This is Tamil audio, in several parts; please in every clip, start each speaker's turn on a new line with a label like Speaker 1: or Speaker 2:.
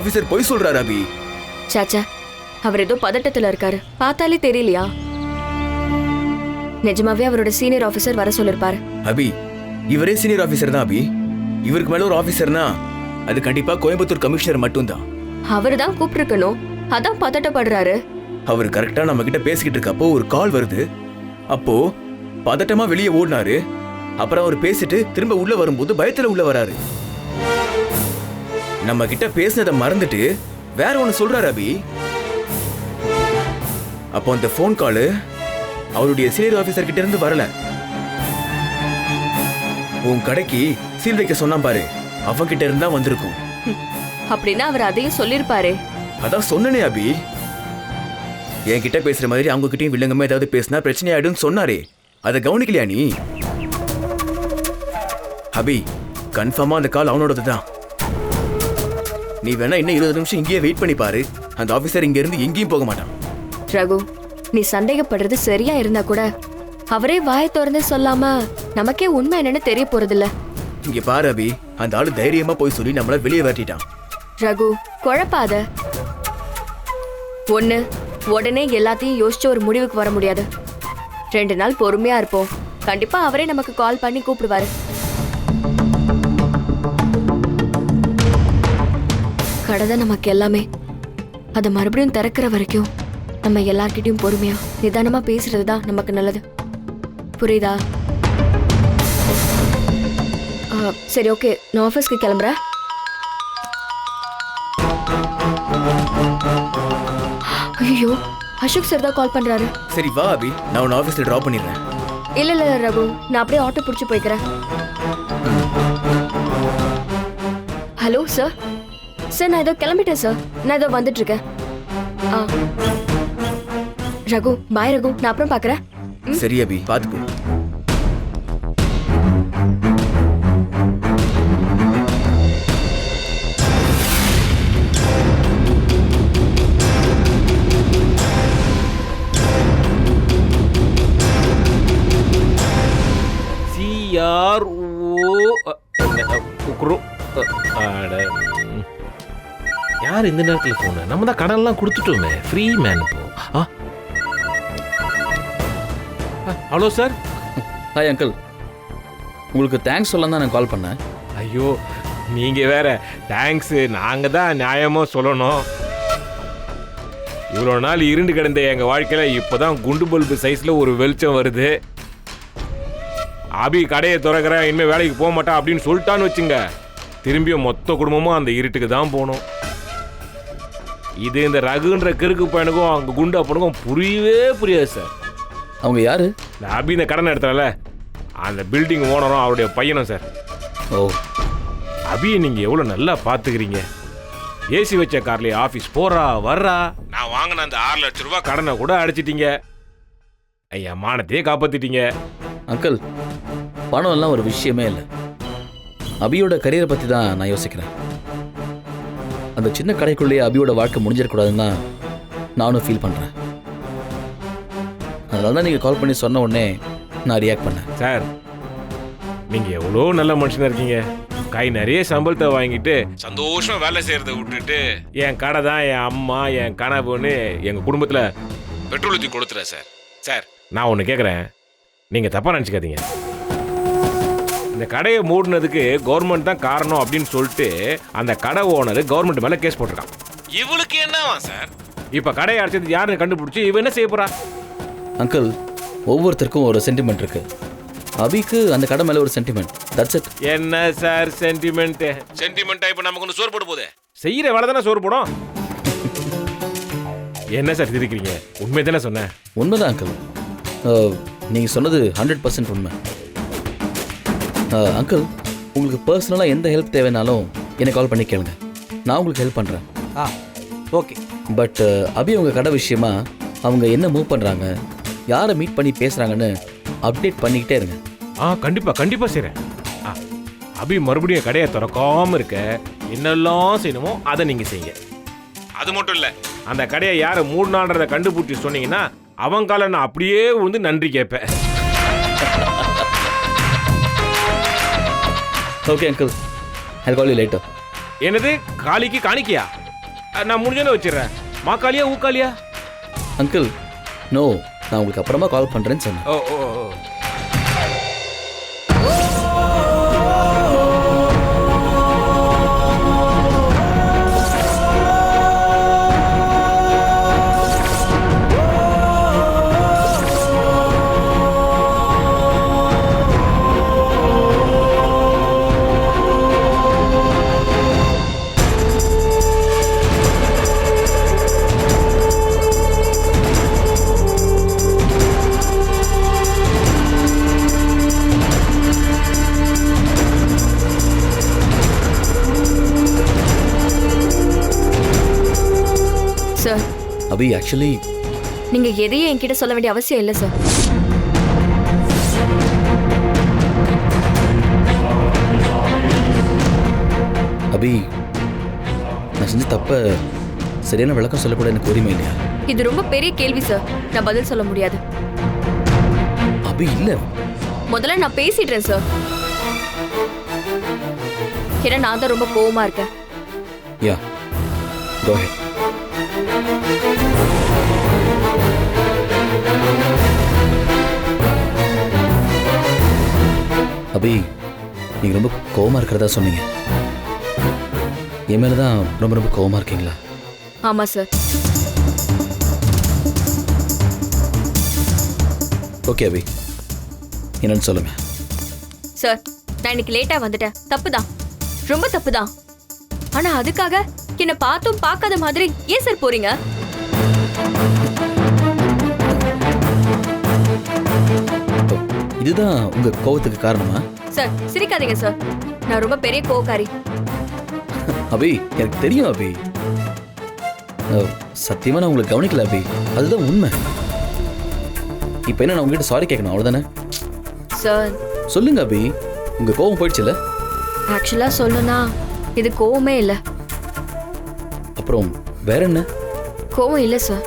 Speaker 1: ஆபீசர் பொய் சொல்றாரு அபி.
Speaker 2: சாச்சா, அவர் ஏதோ பதட்டத்துல இருக்காரு, பார்த்தாலே தெரியலையா? நிஜமாவே அவரோட சீனியர் ஆபீசர் வர சொல்லிருப்பாரு.
Speaker 1: அபி, இவரே சீனியர் ஆபீசர் தான் அபி. இவருக்கு மேல ஒரு ஆபீசர்னா அது கண்டிப்பா கோயம்புத்தூர் கமிஷனர் மட்டும்தான்.
Speaker 2: அவரு தான் கூப்பிட்டுருக்கணும், அதான் பதட்டப்படுறாரு.
Speaker 1: அவர் கரெக்டா நம்ம கிட்ட பேசிக்கிட்டு இருக்கப்போ ஒரு கால் வருது. அப்போ பதட்டமா வெளியே ஓடினாரு. அப்புறம் அவர் பேசிட்டு திரும்ப உள்ள வரும்போது பயத்துல உள்ள வராரு. நம்ம கிட்ட பேசினதை மறந்துட்டு வேற ஒன்னு சொல்றாரு அபி. அப்போ அந்த போன் காலு அவருடைய சீனியர் ஆபீசர் கிட்ட இருந்து வரல. உன் கடைக்கு சீல் வைக்க சொன்னா பாரு, அவங்கிட்ட இருந்தா வந்திருக்கும்.
Speaker 2: அப்படின்னா அவர் அதையும் சொல்லிருப்பாரு.
Speaker 1: அதான் சொன்னனே அபி, என்கிட்ட பேசுற மாதிரி அவங்க கிட்டயும் வில்லங்கமா ஏதாவது பேசினா பிரச்சனை ஆயிடும் சொன்னாரே, அதை கவனிக்கலையா நீ? அபி, கன்ஃபார்மா அந்த கால் அவனோடதுதான். நீ வேணா இன்னும் 20 நிமிஷம் இங்கேயே வெயிட் பண்ணி பாரு. அந்த ஆபீசர் இங்க இருந்து எங்கேயும் போக மாட்டான்.
Speaker 2: ரகு, நீ சந்தேகப்படுறது சரியா இருந்தா கூட அவரே வாயை திறந்து சொல்லாம நமக்கே உண்மை என்னன்னு தெரிய போறதில்ல.
Speaker 1: இங்க பாரு அபி, அந்த ஆளு தைரியமா போய் சொல்லி நம்மள வெளியே வரட்டிட்டான்.
Speaker 2: ரகு, குழப்பாத. ஒண்ணு, உடனே எல்லாத்தையும் யோசிச்சு ஒரு முடிவுக்கு வர முடியாது. 2 நாள் பொறுமையா இருப்போம். கண்டிப்பா அவரே நமக்கு கால் பண்ணி கூப்பிடுவாரு. கடைதான் நமக்கு எல்லாமே. அதை மறுபடியும் திறக்கிற வரைக்கும் நம்ம எல்லார்கிட்டயும் பொறுமையா நிதானமா பேசுறதுதான் நமக்கு நல்லது. புரியுதா? சரி, ஓகே, நான் ஆஃபீஸ்க்கு கிளம்புறேன். ஐயோ, அசோக் சார் தான் கால் பண்றாரு.
Speaker 1: சரி வா அபி, நான் உன் ஆபீஸ்ல டிராப் பண்ணிடுறேன்.
Speaker 2: இல்ல ரகு, நான் அப்படியே ஆட்டோ பிடிச்சு போய்க்கிறேன். Hello sir. சார், நான் ஏதோ கிளம்பிட்டேன் சார். நான் ஏதோ வந்துட்டு இருக்கேன். ரகு, பாய் ரகு, நான் அப்புறம் பாக்குறேன்.
Speaker 1: சரி அபி, பாத்துக்கோ.
Speaker 3: யார் இந்த நேரத்தில் போன? நம்ம தான் கடன்லாம் கொடுத்துட்டோமே, ஃப்ரீ மேன். இப்போ ஹலோ சார்.
Speaker 4: ஹாய் அங்கிள், உங்களுக்கு தேங்க்ஸ் சொல்ல தான் நான் கால் பண்ணேன்.
Speaker 3: ஐயோ, நீங்கள் வேற தேங்க்ஸு, நாங்கள் தான் நியாயமாக சொல்லணும். இவ்வளோ நாள் இருண்டு கிடந்த எங்கள் வாழ்க்கையில் இப்போ தான் குண்டு பல்பு சைஸில் ஒரு வெளிச்சம் வருது. அபி கடையை திறக்கிறேன், இனிமேல் வேலைக்கு போக மாட்டான் அப்படின்னு சொல்லிட்டான்னு வச்சுங்க, திரும்பியும் மொத்த குடும்பமும் அந்த இருட்டுக்கு தான் போகணும். இது இந்த ரகுன்ற கிறுக்கு பையனுக்கும் அங்கே குண்டு அப்பனுக்கும் புரியவே புரியாது சார்.
Speaker 4: அவங்க யாரு?
Speaker 3: இந்த அபி இந்த கடனை எடுத்தால அந்த பில்டிங் ஓனரும் அவருடைய பையனும் சார்.
Speaker 4: ஓ,
Speaker 3: அபியை நீங்கள் எவ்வளோ நல்லா பார்த்துக்கிறீங்க. ஏசி வச்ச கார்லேயே ஆஃபீஸ் போறா வர்றா. நான் வாங்கின அந்த 6 லட்ச ரூபா கடனை கூட அடிச்சிட்டீங்க. ஐயா, மானத்தையே காப்பாற்றிட்டீங்க.
Speaker 4: அங்கிள், பணம் எல்லாம் ஒரு விஷயமே இல்லை. அபியோட கரியரை பற்றி தான் நான் யோசிக்கிறேன். அந்த சின்ன கடைக்குள்ளேயே அபியோட வாழ்க்கை முடிஞ்சிடக்கூடாதுன்னு தான் நானும் ஃபீல் பண்ணுறேன். அதனால தான் நீங்கள் கால் பண்ணி சொன்ன உடனே நான் ரியாக்ட் பண்ணேன்.
Speaker 3: சார், நீங்கள் எவ்வளோ நல்ல மனுஷனாக இருக்கீங்க. கை நிறைய சம்பளத்தை வாங்கிட்டு சந்தோஷம் வேலை செய்கிறத விட்டுட்டு என் கடை தான் என் அம்மா என் கனவுன்னு எங்கள் குடும்பத்தில் பெட்ரோல் ஊற்றி கொடுத்துறேன் சார். சார், நான் ஒன்று கேட்குறேன், நீங்கள் தப்பாக நினச்சிக்காதீங்க. இந்த கடையை மூடினதுக்கு கவர்மெண்ட் தான் காரணம் அப்படின்னு சொல்லிட்டு அந்த கடை ஓனர் கவர்மெண்ட் மேலே கேஸ் போட்டிருக்கான். இவளுக்கு என்னவா சார்? இப்போ கடையை அடைச்சது யாருன்னு கண்டுபிடிச்சி இவன் என்ன செய்ய போறா?
Speaker 4: அங்கிள், ஒவ்வொருத்தருக்கும் ஒரு சென்டிமெண்ட் இருக்கு. அபிக்கு அந்த கடை மேலே ஒரு சென்டிமெண்ட். That's it.
Speaker 3: என்ன சார் சென்டிமெண்ட்? சென்டிமெண்ட்டா இப்போ நமக்கு ஒன்று சோறு போட போதே? செய்கிற வேலை தானே சோறு போடும். என்ன சார் திரிக்கிறீங்க? உண்மை தானே சொன்னேன்.
Speaker 4: உண்மைதான் அங்கிள், நீங்கள் சொன்னது 100% உண்மை. அங்கிள், உங்களுக்கு பர்சனலாக எந்த ஹெல்ப் தேவைனாலும் என்னை கால் பண்ணி கேளுங்க, நான் உங்களுக்கு ஹெல்ப் பண்ணுறேன்.
Speaker 1: ஓகே.
Speaker 4: பட் அபி உங்கள் கடை விஷயமா அவங்க என்ன மூவ் பண்ணுறாங்க, யாரை மீட் பண்ணி பேசுகிறாங்கன்னு அப்டேட் பண்ணிக்கிட்டே இருங்க.
Speaker 3: கண்டிப்பாக செய்கிறேன். அபி மறுபடியும் கடையை திறக்காமல் இருக்க என்னெல்லாம் செய்யணுமோ அதை நீங்கள் செய்யுங்க. அது மட்டும் இல்லை, அந்த கடையை யாரை மூடினான்றதை கண்டுபிடிச்சி சொன்னீங்கன்னா அவங்கால நான் அப்படியே வந்து நன்றி கேட்பேன்.
Speaker 4: Okay uncle, I call you later.
Speaker 3: என்னது காளிக்கு காணிக்கையா? நான் முடிஞ்சோன்னு வச்சிடுறேன். மாக்காளியா ஊக்காளியா?
Speaker 4: அங்கிள் நோ, நான் உங்களுக்கு அப்புறமா கால் பண்ணுறேன்னு சொன்னேன்.
Speaker 3: ஓ ஓ ஓ.
Speaker 2: சார்,
Speaker 4: அபி ஆக்சுவலி
Speaker 2: நீங்க எதையும் என்கிட்ட சொல்ல வேண்டிய அவசியம் இல்லை சார்.
Speaker 4: அபி, நான் செஞ்ச தப்ப சரியான விளக்கம் சொல்லக்கூட எனக்கு உரிமை இல்லையா?
Speaker 2: இது ரொம்ப பெரிய கேள்வி சார், நான் பதில் சொல்ல முடியாது.
Speaker 4: அபி இல்ல,
Speaker 2: முதல்ல நான் பேசிடுறேன் சார். ஏன்னா நான் தான் ரொம்ப கோவமா இருக்கேன்.
Speaker 4: யா கோ ஹெட். அபி, நீங்க ரொம்ப கோவமா இருக்கிறதா சொன்னீங்க. என் மேலதான் ரொம்ப ரொம்ப கோவமா இருக்கீங்களா?
Speaker 2: ஆமா சார்.
Speaker 4: ஓகே அபி, என்னன்னு சொல்லுங்க.
Speaker 2: சார், நான் இன்னைக்கு லேட்டா வந்துட்டேன். தப்புதான், ரொம்ப தப்புதான். ஆனா அதுக்காக என்ன பார்த்தும் பார்க்காத மாதிரி ஏன் சார் போறீங்க?
Speaker 4: இதுதான் உங்க கோவத்துக்கு காரணமா?
Speaker 2: சார் சிரிக்காதீங்க சார், நான் ரொம்ப பெரிய கோவக்காரி.
Speaker 4: அபி எனக்கு தெரியும் அபி. சத்தியமா நான் உங்களுக்கு கவனிக்கல அபி, அதுதான் உண்மை. இப்போ என்ன, நான் உங்ககிட்ட சாரி கேட்கணும் அவ்வளவுதானே?
Speaker 2: சார்
Speaker 4: சொல்லுங்க அபி, உங்க கோவம் போயிடுச்சுல?
Speaker 2: ஆக்சுவலா சொல்லணும்னா இது கோவமே இல்ல.
Speaker 4: அப்புறம் வேற என்ன?
Speaker 2: கோவம் இல்ல சார்.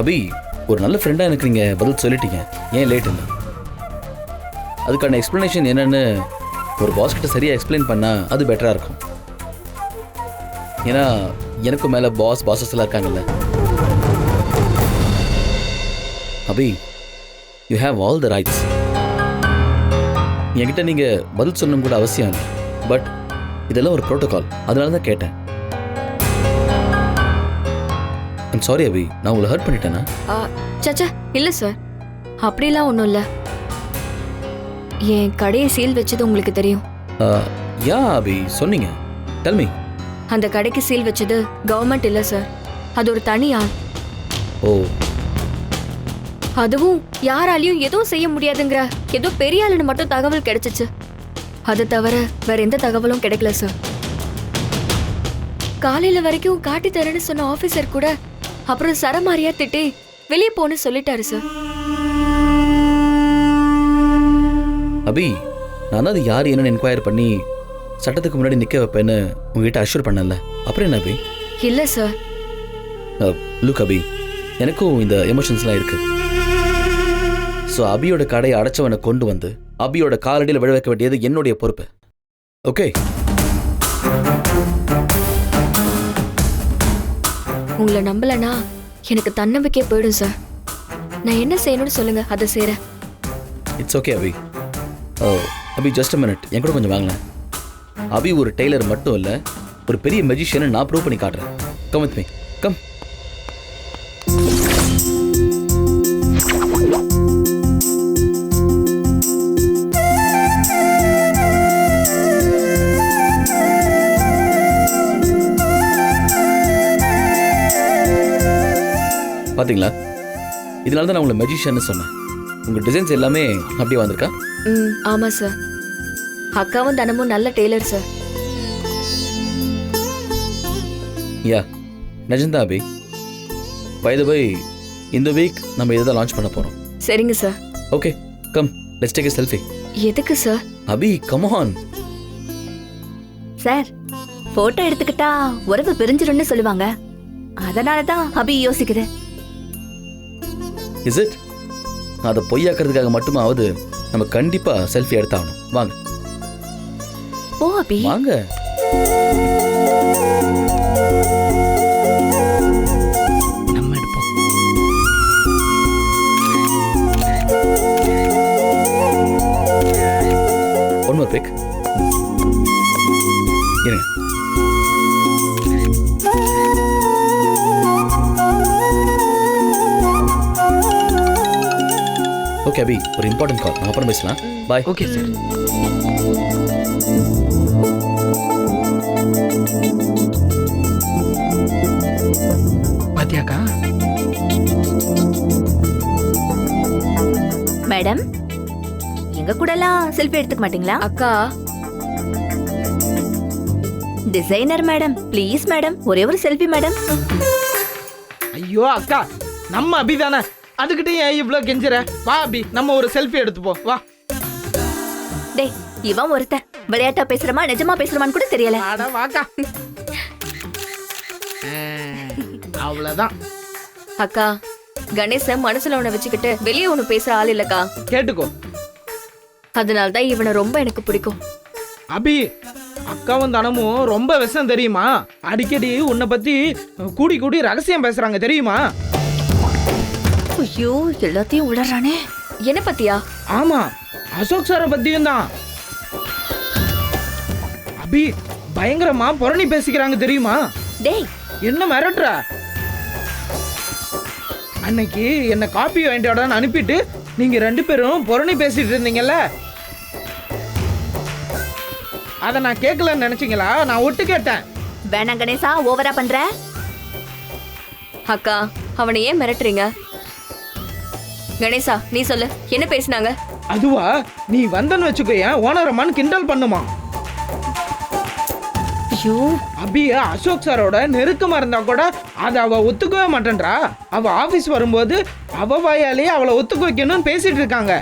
Speaker 4: அபி, ஒரு நல்ல ஃப்ரெண்டா எனக்கு நீங்க பதில் சொல்லிட்டீங்க, ஏன் லேட் இல்லை? அதுக்கான எக்ஸ்பிளனேஷன் என்னன்னு ஒரு பாஸ் கிட்ட சரியா எக்ஸ்பிளைன் பண்ணா அது பெட்டரா இருக்கும். ஏன்னா எனக்கும் மேல பாஸஸ் எல்லாம் இருக்காங்கல்ல. Abhi, you have all the rights. என்கிட்ட நீங்க பதில் சொல்லணும் கூட அவசியம் இல்லை. பட் இதெல்லாம் ஒரு ப்ரோட்டோகால், அதனால தான் கேட்டேன். ஐம் சாரி அபி, நான் உங்களை ஹர்ட் பண்ணிட்டேனா?
Speaker 2: சச்சா இல்ல சார், அப்படிலாம் ஒன்றும் இல்லை. என் கடையை சீல் வச்சது உங்களுக்கு தெரியும்.
Speaker 4: யா அபி, சொன்னீங்க. Tell me.
Speaker 2: அந்த கடைக்கு சீல் வச்சது கவர்மெண்ட் இல்ல சார், அது ஒரு தனி ஆள்.
Speaker 4: ஓ,
Speaker 2: அதுவும் யாராலையும் எதுவும் செய்ய முடியாதுங்கிற ஏதோ பெரிய ஆளுன்னு மட்டும் தகவல் கிடைச்சிச்சு. அதை தவிர வேற எந்த தகவலும் கிடைக்கல சார். காலையில வரைக்கும் காட்டி தரேன்னு சொன்ன ஆபீசர் கூட அப்புறம் சரமாரியா திட்டி வெளியே போன்னு சொல்லிட்டாரு சார்.
Speaker 4: அபி, நான் தான் அது யார் என்னன்னு என்கொயர் பண்ணி சட்டத்துக்கு முன்னாடி நிற்க வைப்பேன்னு உங்ககிட்ட அஷ்யூர் பண்ணல. அப்புறம் என்ன அபி?
Speaker 2: இல்ல சார்.
Speaker 4: லுக் அபி, எனக்கும் இந்த எமோஷன்ஸ்லாம் இருக்கு. ஸோ அபியோட கடையை அடைச்சவனை கொண்டு வந்து அபியோட காலடியில் விழ வைக்க வேண்டியது என்னுடைய பொறுப்பு. ஓகே?
Speaker 2: உங்களை நம்பலனா எனக்கு தன்னம்பிக்கையே போயிடும் சார். நான் என்ன செய்யணும்னு சொல்லுங்க, அதை செய்றேன்.
Speaker 4: It's okay Abhi. Oh Abhi, just a minute, என் கூட கொஞ்சம் வாங்கினேன். அபி ஒரு டெய்லர் மட்டும் இல்லை, ஒரு பெரிய மெஜிஷியனை நான் ப்ரூவ் பண்ணி காட்டுறேன். Come with me, come. பாத்தீங்களா, இதனால தான் நான் உங்களை மெஜிஷியன்னு சொன்னேன். உங்க டிசைன்ஸ் எல்லாமே அப்படியே வந்திருக்கா?
Speaker 2: ஆமா சார். அக்காவும் தனமும் நல்ல டெய்லர் சார்.
Speaker 4: யா, நிஜம்தான் அபி. பை தி வே, இந்த வீக் நம்ம இதை தான் லான்ச் பண்ண போறோம்.
Speaker 2: சரிங்க sir.
Speaker 4: Okay, come, let's take a selfie.
Speaker 2: எதுக்கு sir?
Speaker 4: Abhi, come on.
Speaker 5: Sir, photo எடுத்துக்கிட்டா உறவு பிரிஞ்சிரும்னு சொல்லுவாங்க, அதனால தான் அபி யோசிக்கிறேன்.
Speaker 4: Is it? அதை பொய்யாக்குறதுக்காக மட்டுமாவது நம்ம கண்டிப்பா செல்ஃபி எடுத்தாகணும். வாங்க
Speaker 5: ஓ அபி,
Speaker 4: வாங்க.
Speaker 6: நம்ம எடுப்போம்.
Speaker 4: One more pic. இருங்க. ஓகே அபி, ஒரு இம்பார்ட்டன்ட் கால், நம்ம அப்புறம் பேசலாம். பாய்.
Speaker 6: Okay sir. பாத்தியாக்கா?
Speaker 5: மேடம் எங்க கூடலாம் செல்ஃபி எடுத்துக்க மாட்டீங்களா?
Speaker 2: அக்கா
Speaker 5: டிசைனர் மேடம், ப்ளீஸ் மேடம், ஒரே ஒரு செல்ஃபி மேடம்.
Speaker 6: ஐயோ அக்கா, நம்ம அபி தானே, அதுக்கிட்ட ஏன் இவ்வளோ கெஞ்சுற? வா அபி, நம்ம ஒரு செல்ஃபி எடுத்துப்போம் வா.
Speaker 5: டேய், இவன் ஒருத்தன் விளையாட்டா பேசுறமா நிஜமா பேசுறமான்னு கூட தெரியல.
Speaker 6: அட வாக்கா. அவ்வளவுதான்.
Speaker 2: அக்கா கணேச மனசுல ஒண்ணு வச்சுக்கிட்டு வெளியே ஒண்ணு பேசுற ஆள் இல்லக்கா.
Speaker 6: கேட்டுக்கோ
Speaker 2: அதனாலதான் இவனை ரொம்ப எனக்கு பிடிக்கும்.
Speaker 6: அபி, அக்காவும் தனமும் ரொம்ப விஷம் தெரியுமா? அடிக்கடி உன்னை பத்தி கூடி கூடி ரகசியம் பேசுறாங்க தெரியுமா?
Speaker 5: ஐயோ, எல்லாத்தையும் உளறானே.
Speaker 2: என்ன பத்தியா?
Speaker 6: ஆமா, அசோக் சாரை பத்தியும் தான். அபி, பயங்கரமா புரணி பேசிக்கிறாங்க தெரியுமா?
Speaker 5: டேய்,
Speaker 6: என்ன மிரட்டுற? அன்னைக்கு என்ன காப்பி வாங்கிட்டு வாடான்னு அனுப்பிட்டு நீங்க ரெண்டு பேரும் புரணி பேசிட்டு இருந்தீங்கல்ல, அத நான் கேட்கலன்னு நினைச்சீங்களா? நான் ஒட்டு கேட்டேன்.
Speaker 5: வேணாம் கணேசா, ஓவரா பண்ற.
Speaker 2: அக்கா அவனை ஏன் மிரட்டுறீங்க? கணேசா நீ சொல்லு, என்ன பேசினாங்க?
Speaker 6: அதுவா, நீ வந்தன்னு வச்சுக்கோயேன், ஓனரம்மான்னு கிண்டல் பண்ணுமா.
Speaker 5: ஐயோ,
Speaker 6: அபி அசோக் சாரோட நெருக்கமா இருந்தா கூட அதை அவ ஒத்துக்கவே மாட்டேன்றா. அவ ஆபீஸ் வரும்போது அவ வாயாலேயே அவளை ஒத்துக்க வைக்கணும்னு பேசிட்டு இருக்காங்க.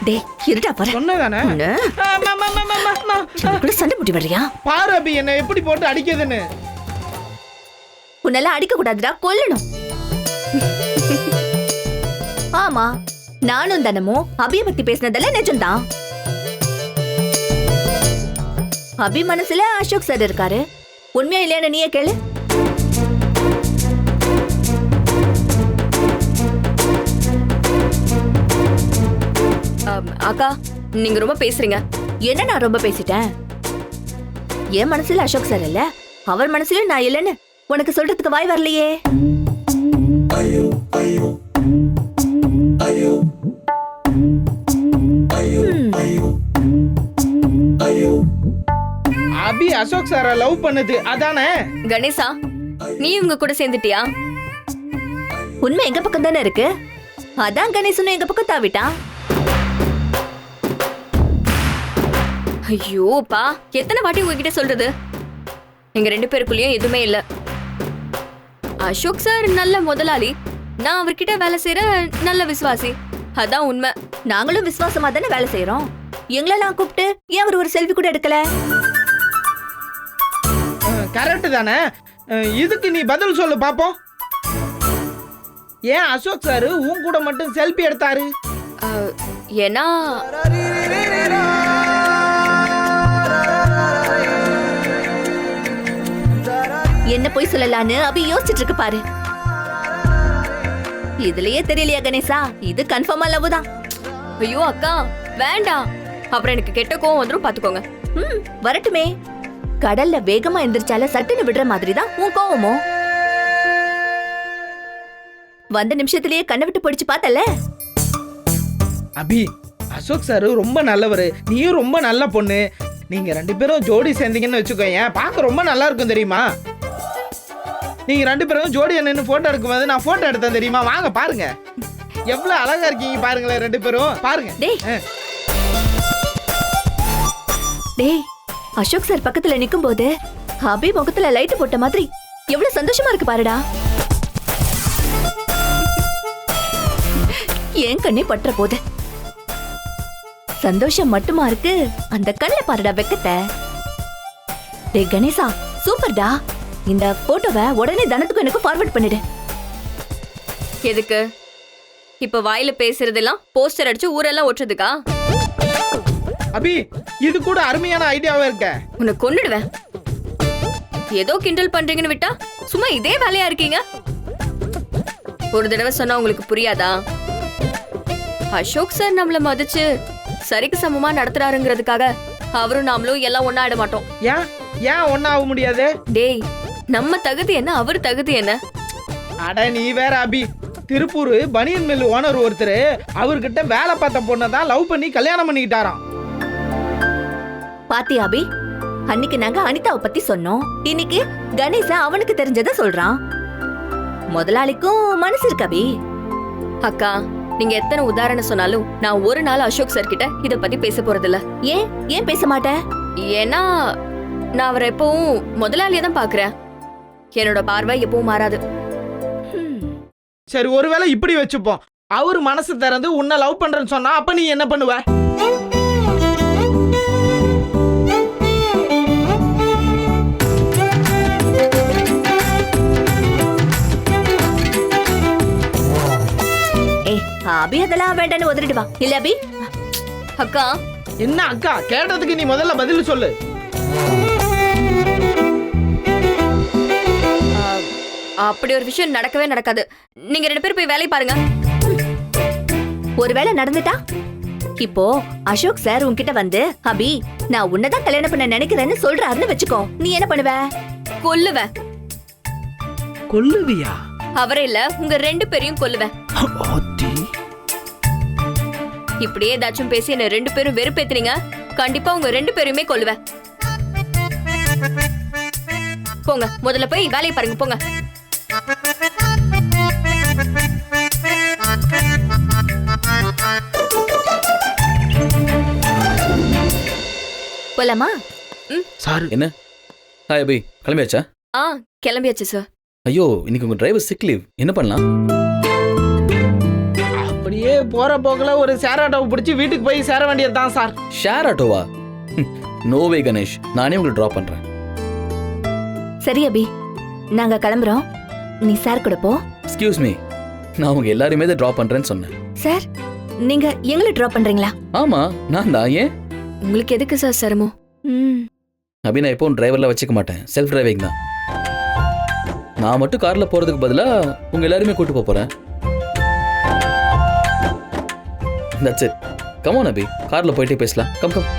Speaker 5: டேய், இருடா பாரு.
Speaker 6: சொன்னதானே?
Speaker 5: உன்னை கூட சண்டை முட்டி வர்றியா?
Speaker 6: பாரு அபி, என்ன எப்படி போட்டு அடிக்குதுன்னு.
Speaker 5: உன்னெல்லாம் அடிக்க கூடாதுடா, கொல்லணும். ஆமா, நானும் தனமும் அபிய பத்தி பேசினதெல்லாம் நிஜம்தான். அபி மனசுல அசோக் சார் இருக்காரு. உண்மையா இல்லையான்னு நீயே கேளு.
Speaker 2: அக்கா நீங்க ரொம்ப பேசுறீங்க.
Speaker 5: என்ன நான் ரொம்ப பேசிட்டேன்? என் மனசுல அசோக் சார் இல்ல, அவர் மனசுலயும் நான் இல்லைன்னு உனக்கு சொல்றதுக்கு வாய் வரலையே.
Speaker 6: அபி அசோக் சார லவ் பண்ணுது அதானே?
Speaker 2: கணேசா நீ இவங்க கூட சேர்ந்துட்டியா?
Speaker 5: உண்மை எங்க பக்கம் தானே இருக்கு. அதான் கணேசனும் எங்க பக்கம் தாவிட்டான்.
Speaker 2: ஐயோப்பா, எத்தனை வாட்டி உங்ககிட்ட சொல்றது? எங்க ரெண்டு பேருக்குள்ளயும் எதுவுமே இல்ல. அசோக் சார் நல்ல முதலாளி, நான் அவர்கிட்ட வேலை செய்யற நல்ல விசுவாசி. அதான் உண்மை.
Speaker 5: நாங்களும் விசுவாசமா தானே வேலை செய்யறோம். எங்களெல்லாம் கூப்பிட்டு ஏன் அவர் ஒரு செல்ஃபி கூட எடுக்கல?
Speaker 6: கரெக்ட் தானே? இதுக்கு நீ பதில் சொல்லு பாப்போம். ஏன் அசோக் சார் உன் கூட மட்டும் செல்ஃபி எடுத்தாரு?
Speaker 2: ஏன்னா
Speaker 5: என்ன போய் சொல்லலான்னு அபி யோசிச்சுட்டு இருக்கு பாரு. இதுலயே தெரியலையா கணேசா, இது கன்ஃபார்மா லவ் தான்.
Speaker 2: ஐயோ அக்கா வேண்டாம், அப்புறம் எனக்கு கெட்ட கோவம் வந்துரும் பாத்துக்கோங்க.
Speaker 5: வரட்டுமே. கடல்ல வேகமா எந்திரிச்சால சட்டுன்னு விடுற மாதிரி தான் உன் கோவமோ. வந்த நிமிஷத்திலேயே கண்ணை விட்டு பிடிச்சு பார்த்தல.
Speaker 6: அபி, அசோக் சார் ரொம்ப நல்லவர், நீயும் ரொம்ப நல்ல பொண்ணு. நீங்க ரெண்டு பேரும் ஜோடி சேர்ந்தீங்கன்னு வச்சுக்கோங்க, பார்க்க ரொம்ப நல்லா இருக்கும் தெரியுமா? நீங்க ரெண்டு பேரும் ஜோடி நின்று போட்டோ எடுக்கும்போது நான் போட்டோ எடுத்தேன் தெரியுமா? வாங்க பாருங்க, எவ்வளவு அழகா இருக்கீங்க பாருங்களேன் ரெண்டு பேரும். பாருங்க.
Speaker 5: டேய், அசோக் சார் பக்கத்துல நிக்கும் போது அபி முகத்துல லைட் போட்ட மாதிரி எவ்வளவு சந்தோஷமா இருக்கு பாருடா. என் கண்ணே பற்ற போது சந்தோஷம் மட்டுமா இருக்கு, அந்த கண்ணை பாருடா வெக்கத்தை. டேய் கணேசா, சூப்பர்டா. இந்த போட்டோவை உடனே தனத்துக்கு எனக்கு ஃபார்வர்ட் பண்ணிடு.
Speaker 2: எதுக்கு? இப்ப வாயில பேசுறதெல்லாம் போஸ்டர் அடிச்சு ஊரெல்லாம் ஒட்டுறதுக்கா?
Speaker 6: அபி, இது கூட அருமையான ஐடியாவா இருக்க.
Speaker 2: உன்னை கொன்னுடுவேன். ஏதோ கிண்டல் பண்றீங்கன்னு விட்டா சும்மா இதே வேலையா இருக்கீங்க. ஒரு தடவை சொன்னா உங்களுக்கு புரியாதா? அசோக் சார் நம்மள மதிச்சு சரிக்கு சமமா நடத்துறாருங்கிறதுக்காக அவரும் நாமளும் எல்லாம் ஒண்ணா ஆட மாட்டோம்.
Speaker 6: ஏன் ஏன் ஒன்னாக முடியாது?
Speaker 2: டேய், நம்ம தகுதி என்ன, அவர் தகுதி என்ன?
Speaker 6: அட நீ வேற அபி. திருப்பூர் பனியன் மில் ஓனர் ஒருத்தர் அவர்கிட்ட வேலை பார்த்த பொண்ணை தான் லவ் பண்ணி கல்யாணம் பண்ணிக்கிட்டாராம்.
Speaker 5: பாத்தி அபி, அன்னைக்கு நாங்க அனிதாவை பத்தி சொன்னோம். இன்னைக்கு கணேசன் அவனுக்கு தெரிஞ்சத சொல்றான். முதலாளிக்கும் மனசு இருக்கு அபி.
Speaker 2: அக்கா, நீங்க எத்தனை உதாரணம் சொன்னாலும் நான் ஒரு நாள் அசோக் சார் கிட்ட இத பத்தி பேச போறதில்ல.
Speaker 5: ஏன் பேச மாட்டேன்?
Speaker 2: ஏன்னா நான் அவரை எப்பவும் முதலாளியா தான் பாக்குறேன். என்னோட பார்வை எப்பவும் மாறாது.
Speaker 6: சரி, ஒருவேளை இப்படி வச்சுப்போம். அவர் மனசு திறந்து உன்னை லவ் பண்றேன்னு சொன்னா அப்ப நீ என்ன பண்ணுவ?
Speaker 5: அபி அதெல்லாம் வேண்டான்னு உதறிடுவா. இல்ல அபி?
Speaker 2: அக்கா,
Speaker 6: என்ன அக்கா, கேட்டதுக்கு நீ முதல்ல பதில் சொல்லு.
Speaker 2: அப்படி ஒரு விஷயம் நடக்கவே நடக்காது. நீங்க 2 பேரும் போய் வேலையை பாருங்க.
Speaker 5: ஒருவேளை நடந்துட்டா? இப்போ அசோக் சார் உன்கிட்ட வந்து அபி நான் உன்னதான் கல்யாணம் பண்ண நினைக்கிறேன்னு சொல்றாருன்னு வச்சுக்கோ, நீ என்ன பண்ணுவ?
Speaker 2: கொல்லுவேன்.
Speaker 6: கொல்லுவியா?
Speaker 2: அவரே இல்ல, உங்க 2 பேரையும் கொல்லுவேன். இப்படியே ஏதாச்சும் பேசி என்ன 2 பேரும் வெறுப்பேத்துறீங்க, கண்டிப்பா உங்க 2 பேரையுமே கொல்லுவேன். போங்க, முதல்ல போய் வேலையை பாருங்க, போங்க.
Speaker 5: போலாமா?
Speaker 6: சார்
Speaker 4: என்ன? ஹாய் அபி, கிளம்பியாச்சா?
Speaker 2: கிளம்பியாச்சு சார்.
Speaker 4: ஐயோ, இன்னைக்கு உங்க டிரைவர் சிக் லீவ். என்ன பண்ணலாம்?
Speaker 6: அப்படியே போற போக்குல ஒரு ஷேர் ஆட்டோவை பிடிச்சி வீட்டுக்கு போய் சேர வேண்டியது தான் சார்.
Speaker 4: ஷேர் ஆட்டோவா? நோவே கணேஷ், நானே உங்களுக்கு டிராப் பண்றேன்.
Speaker 5: சரி அபி, நாங்க கிளம்புறோம். நீ சார் கூட போ.
Speaker 4: எக்ஸ்கியூஸ் மீ, நான் உங்க எல்லாருமே தான் டிராப் பண்றேன்னு சொன்னேன்.
Speaker 5: சார், நீங்க எங்களை டிராப் பண்றீங்களா?
Speaker 4: ஆமா, நான் தான். ஏன்?
Speaker 2: உங்களுக்கு எதுக்கு சார் சிரமம்?
Speaker 4: அபி, நான் எப்பவும் டிரைவர்ல வச்சுக்க மாட்டேன். செல்ஃப் டிரைவிங் தான். நான் மட்டும் கார்ல போறதுக்கு பதிலா உங்க எல்லாருமே கூட்டு போறேன். That's it. கம் ஆன் அபி, கார்ல போயிட்டே பேசலாம். Come come.